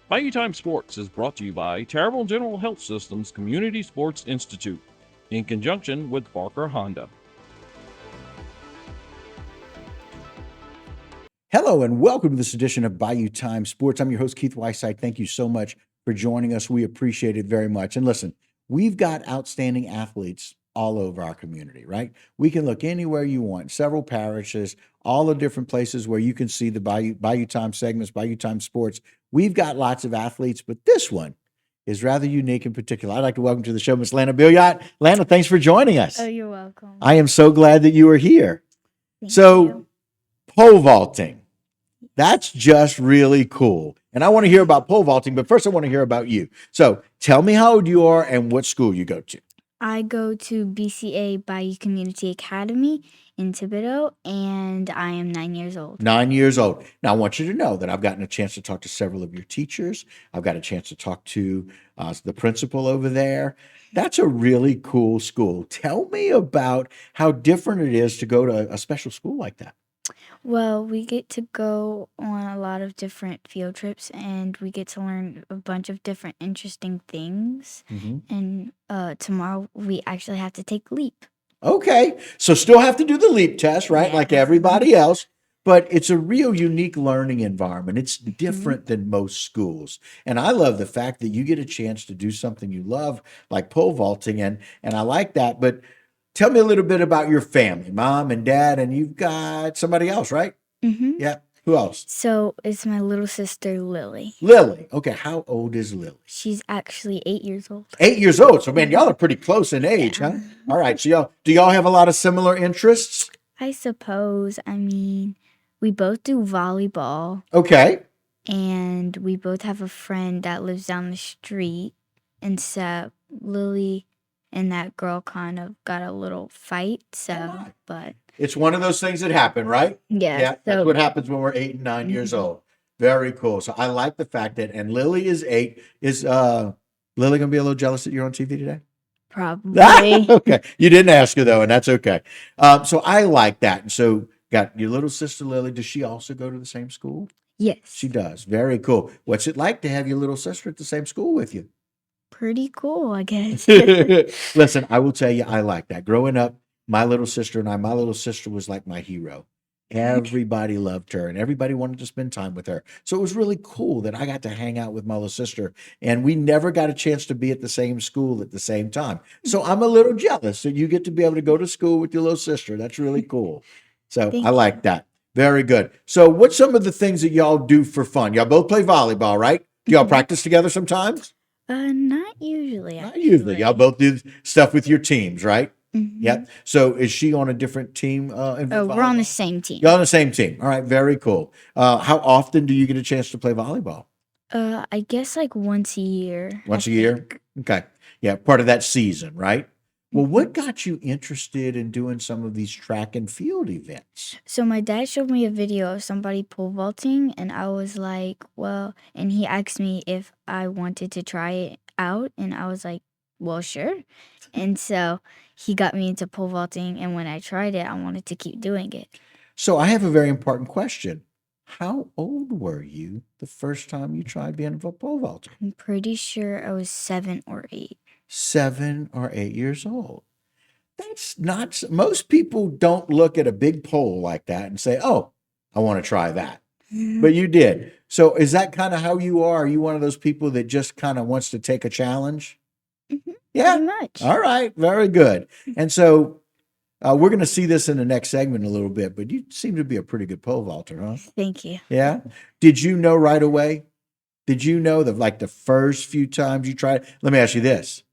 Bayou Time Sports is brought to you by Terrible General Health System's Community Sports Institute in conjunction with Barker Honda. Hello and welcome to this edition of Bayou Time Sports. I'm your host, Keith Weisheit. Thank you so much for joining us. We appreciate it very much. And listen, we've got outstanding athletes all over our community, right? We can look anywhere you want, several parishes, all the different places where you can see the Bayou Time segments, Bayou Time Sports. We've got lots of athletes, but this one is rather unique in particular. I'd like to welcome to the show Miss Lana Billiot. Lana, thanks for joining us. Oh, you're welcome. I am so glad that you are here. Thank So, you. pole vaulting. That's just really cool. And I want to hear about pole vaulting, but first I want to hear about you. So tell me how old you are and what school you go to. I go to BCA Bayou Community Academy in Thibodaux, and I am 9 years old. 9 years old. Now, I want you to know that I've gotten a chance to talk to several of your teachers. I've got a chance to talk to the principal over there. That's a really cool school. Tell me about how different it is to go to a special school like that. Well, we get to go on a lot of different field trips, and we get to learn a bunch of different interesting things. And tomorrow we actually have to take LEAP. Okay. So still have to do the LEAP test, right? Like Yeah. everybody else, but it's a real unique learning environment. It's different than most schools. And I love the fact that you get a chance to do something you love, like pole vaulting, and I like that. But tell me a little bit about your family, mom and dad, and you've got somebody else, right? Mm-hmm. Yeah. Who else? So it's my little sister, Lily. Lily. Okay. How old is Lily? She's actually 8 years old. 8 years old. So man, y'all are pretty close in age, huh? All right. So do y'all have a lot of similar interests? I suppose. I mean, we both do volleyball, Okay. and we both have a friend that lives down the street. And so Lily and that girl kind of got a little fight. So, but It's one of those things that happen, right? yeah. Yeah, that's So what happens when we're 8 and 9 years old. Very cool. So I like the fact that, and Lily is 8. Is Lily gonna be a little jealous that you're on TV today? probably. Okay, you didn't ask her though, and that's okay. So I like that. And so got your little sister Lily. Does she also go to the same school? Yes. She does. Very cool. What's it like to have your little sister at the same school with you? Pretty cool, I guess. Listen, I will tell you, I like that. Growing up, my little sister and I, my little sister was like my hero. Everybody loved her and everybody wanted to spend time with her. So it was really cool that I got to hang out with my little sister, and we never got a chance to be at the same school at the same time. So I'm a little jealous that you get to be able to go to school with your little sister. That's really cool. So Thank I like that. Very good. So what's some of the things that y'all do for fun? Y'all both play volleyball, right? Do y'all practice together sometimes? Not usually. Not usually. Y'all both do stuff with your teams, right? Mhm. Yep. So is she on a different team? Oh, we're on the same team. You're on the same team. All right. Very cool. How often do you get a chance to play volleyball? I guess like once a year. Once I a year? think. Okay. Yeah. Part of that season, right? Well, what got you interested in doing some of these track and field events? So my dad showed me a video of somebody pole vaulting, and I was like, well, and he asked me if I wanted to try it out, and I was like, well, sure. And so he got me into pole vaulting, and when I tried it, I wanted to keep doing it. So I have a very important question. How old were you the first time you tried being a pole vaulter? I'm pretty sure I was 7 or 8. 7 or 8 years old. That's not, most people don't look at a big pole like that and say, oh, I want to try that. But you did. So is that kind of how you are? Are you one of those people that just kind of wants to take a challenge? Yeah. Pretty much. All right. Very good. And so we're going to see this in the next segment a little bit, but you seem to be a pretty good pole vaulter, huh? Thank you. Yeah. Did you know right away? Did you know that like the first few times you tried? Let me ask you this.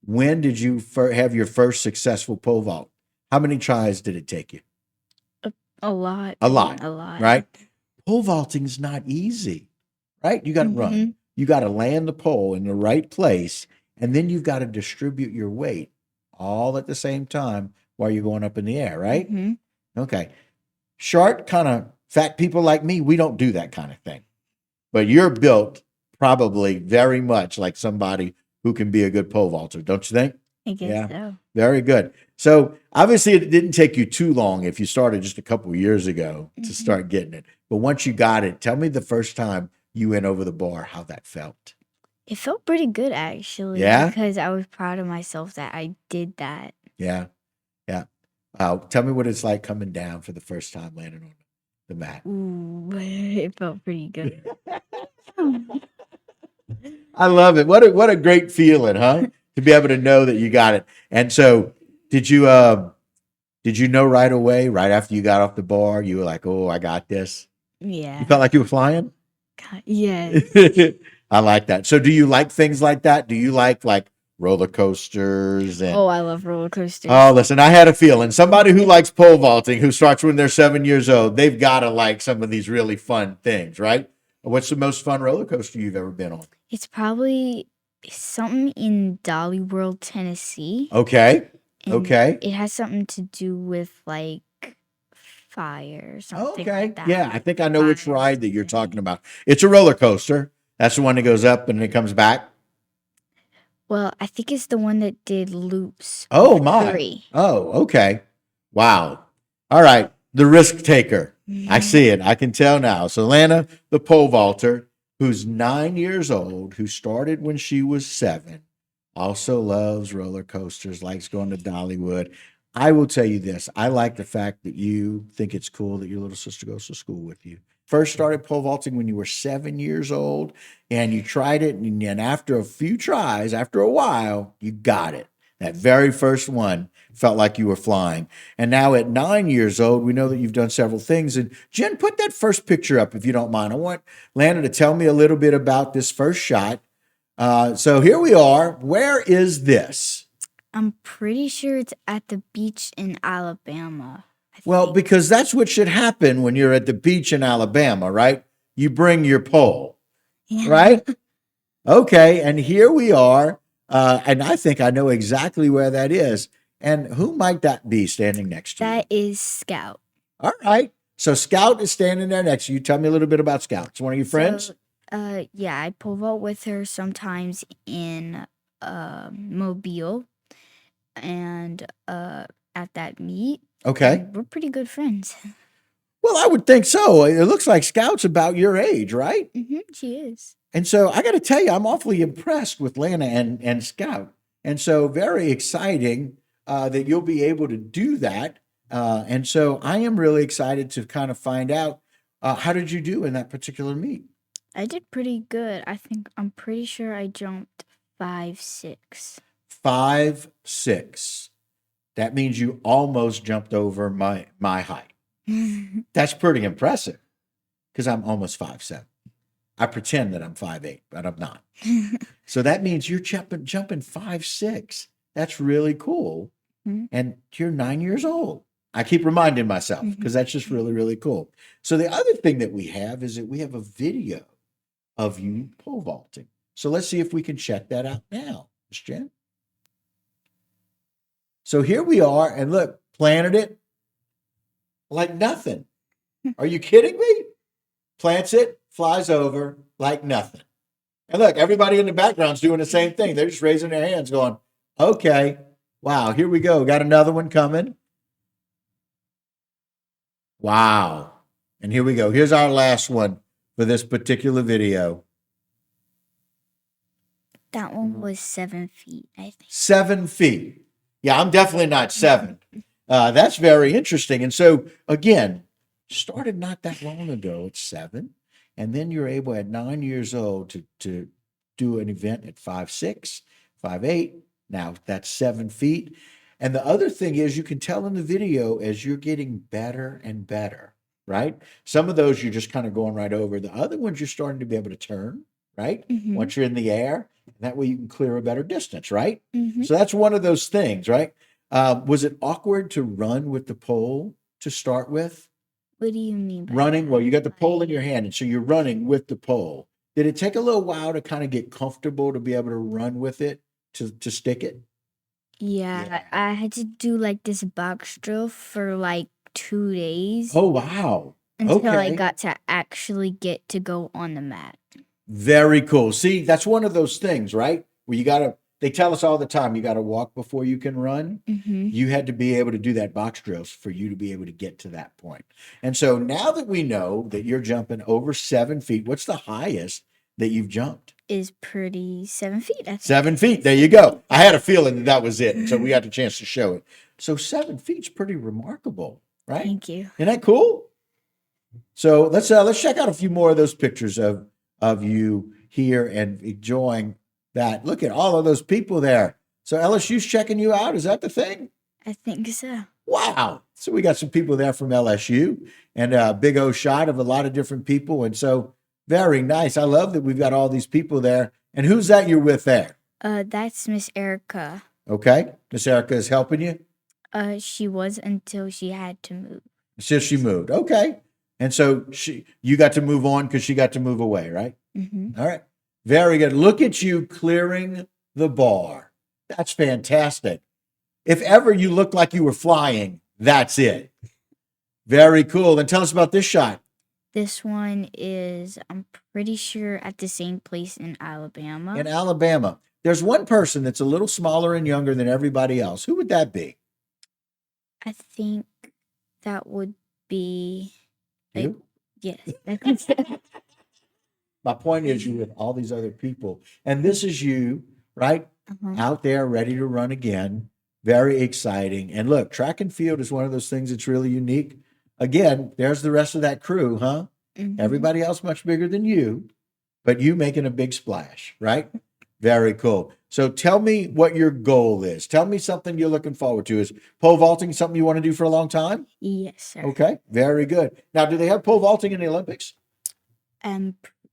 When did you have your first successful pole vault? How many tries did it take you? A lot. A lot. A lot. Right? Pole vaulting is not easy, right? You got to run. You got to land the pole in the right place, and then you've got to distribute your weight all at the same time while you're going up in the air, right? Okay. Short, kind of fat people like me, we don't do that kind of thing. But you're built probably very much like somebody who can be a good pole vaulter, don't you think? I guess so. Very good. So obviously it didn't take you too long if you started just a couple of years ago to start getting it. But once you got it, tell me the first time you went over the bar, how that felt. It felt pretty good actually Yeah? because I was proud of myself that I did that. Yeah. Yeah. Tell me what it's like coming down for the first time landing on the mat. Ooh, it felt pretty good. I love it. What a great feeling, huh? To be able to know that you got it. And so, did you know right away, right after you got off the bar, you were like, "Oh, I got this." You Yeah. felt like you were flying. Yes. I like that. So, do you like things like that? Do you like roller coasters and? Oh, I love roller coasters. Oh, listen, I had a feeling somebody who likes pole vaulting, who starts when they're 7 years old, they've got to like some of these really fun things, right? What's the most fun roller coaster you've ever been on? It's probably something in Dolly World, Tennessee. Okay. And Okay. it has something to do with like fire or something Okay. like that. Yeah, I think I know which Fires ride that you're and- talking about. It's a roller coaster. That's the one that goes up and it comes back. Well, I think it's the one that did loops. Oh, my. 3. Oh, okay. Wow. All right. The risk taker. I see it. I can tell now. So, Lana, the pole vaulter, who's 9 years old, who started when she was 7, also loves roller coasters, likes going to Dollywood. I will tell you this. I like the fact that you think it's cool that your little sister goes to school with you. First started pole vaulting when you were 7 years old, and you tried it, and after a few tries, after a while, you got it. That very first one felt like you were flying. And now at 9 years old, we know that you've done several things. And Jen, put that first picture up if you don't mind. I want Lana to tell me a little bit about this first shot. So here we are. Where is this? I'm pretty sure it's at the beach in Alabama. I Well, think. because that's what should happen when you're at the beach in Alabama, right? You bring your pole, Yeah. right? Okay, and here we are. And I think I know exactly where that is. And who might that be standing next to you? That is Scout. All right. So Scout is standing there next to you. Tell me a little bit about Scout. It's one of your friends? So, yeah, I pole vault with her sometimes in Mobile and at that meet. Okay. And we're pretty good friends. Well, I would think so. It looks like Scout's about your age, right? She is. And so I got to tell you, I'm awfully impressed with Lana and Scout. And so very exciting that you'll be able to do that. And so I am really excited to kind of find out how did you do in that particular meet? I did pretty good. I'm pretty sure I jumped 5'6". 5'6". That means you almost jumped over my height. That's pretty impressive because I'm almost 5'7". I pretend that I'm 5'8", but I'm not. So that means you're jumping 5'6". That's really cool. And you're 9 years old. I keep reminding myself because that's just really, really cool. So the other thing that we have is that we have a video of you pole vaulting. So let's see if we can check that out now, Miss Jen. So here we are, and look, planted it like nothing. Are you kidding me? Plants it, flies over like nothing. And look, everybody in the background's doing the same thing. They're just raising their hands going, okay, wow, here we go. Got another one coming. Wow. And here we go. Here's our last one for this particular video. That one was 7 feet, I think. 7 feet. Yeah, I'm definitely not 7. That's very interesting. And so, again, started not that long ago at 7. And then you're able at 9 years old to do an event at 5'6", 5'8". Now that's 7 feet. And the other thing is you can tell in the video as you're getting better and better, right? Some of those you're just kind of going right over. The other ones you're starting to be able to turn, right? Once you're in the air, that way you can clear a better distance, right? So that's one of those things, right? Was it awkward to run with the pole to start with? What do you mean by Running? Well, you got the pole in Like- your hand, and so you're running with the pole. Did it take a little while to kind of get comfortable to be able to run with it, to stick it? Yeah, Yeah. I had to do like this box drill for like 2 days Oh, wow. until I okay. got to actually get to go on the mat. Very cool. See, that's one of those things, right? Where you got to they tell us all the time, you got to walk before you can run. Mm-hmm. You had to be able to do that box drills for you to be able to get to that point. And so now that we know that you're jumping over 7 feet, what's the highest that you've jumped? Is pretty 7 feet. I think. 7 feet. There you go. I had a feeling that was it. So we got the chance to show it. So 7 feet's pretty remarkable, right? Thank you. Isn't that cool? So let's check out a few more of those pictures of you here and enjoying that. Look at all of those people there. So LSU's checking you out. Is that the thing? I think so. Wow. So we got some people there from LSU and a big O shot of a lot of different people. And so very nice. I love that we've got all these people there. And who's that you're with there? That's Miss Erica. Okay. Miss Erica is helping you? She was until she had to move. Since she moved. Okay. And so you got to move on because she got to move away, right? Mm-hmm. All right. Very good. Look at you clearing the bar. That's fantastic. If ever you looked like you were flying, that's it. Very cool. And tell us about this shot. This one is, I'm pretty sure, at the same place in Alabama. In Alabama. There's one person that's a little smaller and younger than everybody else. Who would that be? I think that would be... You? Yes. I think so. My point is you with all these other people. And this is you, right? Uh-huh. Out there ready to run again. Very exciting. And look, track and field is one of those things that's really unique. Again, there's the rest of that crew, huh? Mhm. Everybody else much bigger than you, but you making a big splash, right? Very cool. So tell me what your goal is. Tell me something you're looking forward to. Is pole vaulting something you want to do for a long time? Yes, sir. Okay, very good. Now, do they have pole vaulting in the Olympics?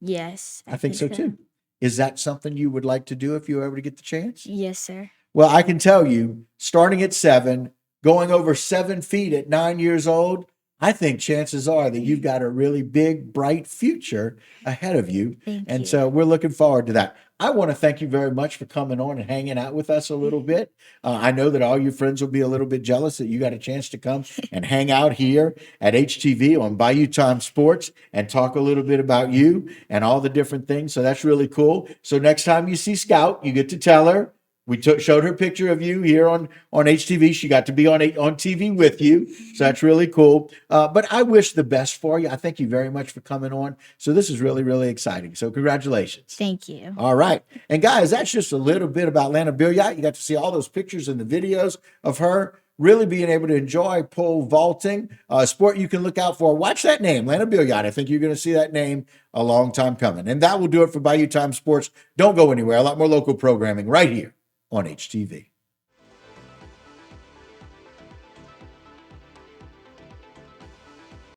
Yes. I think so too. Is that something you would like to do if you were ever to get the chance? Yes, sir. Well, I can tell you, starting at 7, going over 7 feet at 9 years old, I think chances are that you've got a really big, bright future ahead of you. Thank And you. so we're looking forward to that. I want to thank you very much for coming on and hanging out with us a little bit. I know that all your friends will be a little bit jealous that you got a chance to come and hang out here at HTV on Bayou Time Sports and talk a little bit about you and all the different things. So that's really cool. So next time you see Scout, you get to tell her. We showed her a picture of you here on HTV. She got to be on TV with you. So that's really cool. But I wish the best for you. I thank you very much for coming on. So this is really, really exciting. So congratulations. Thank you. All right. And guys, that's just a little bit about Lana Billiot. You got to see all those pictures and the videos of her really being able to enjoy pole vaulting, a sport you can look out for. Watch that name, Lana Billiot. I think you're going to see that name a long time coming. And that will do it for Bayou Time Sports. Don't go anywhere. A lot more local programming right here on HTV.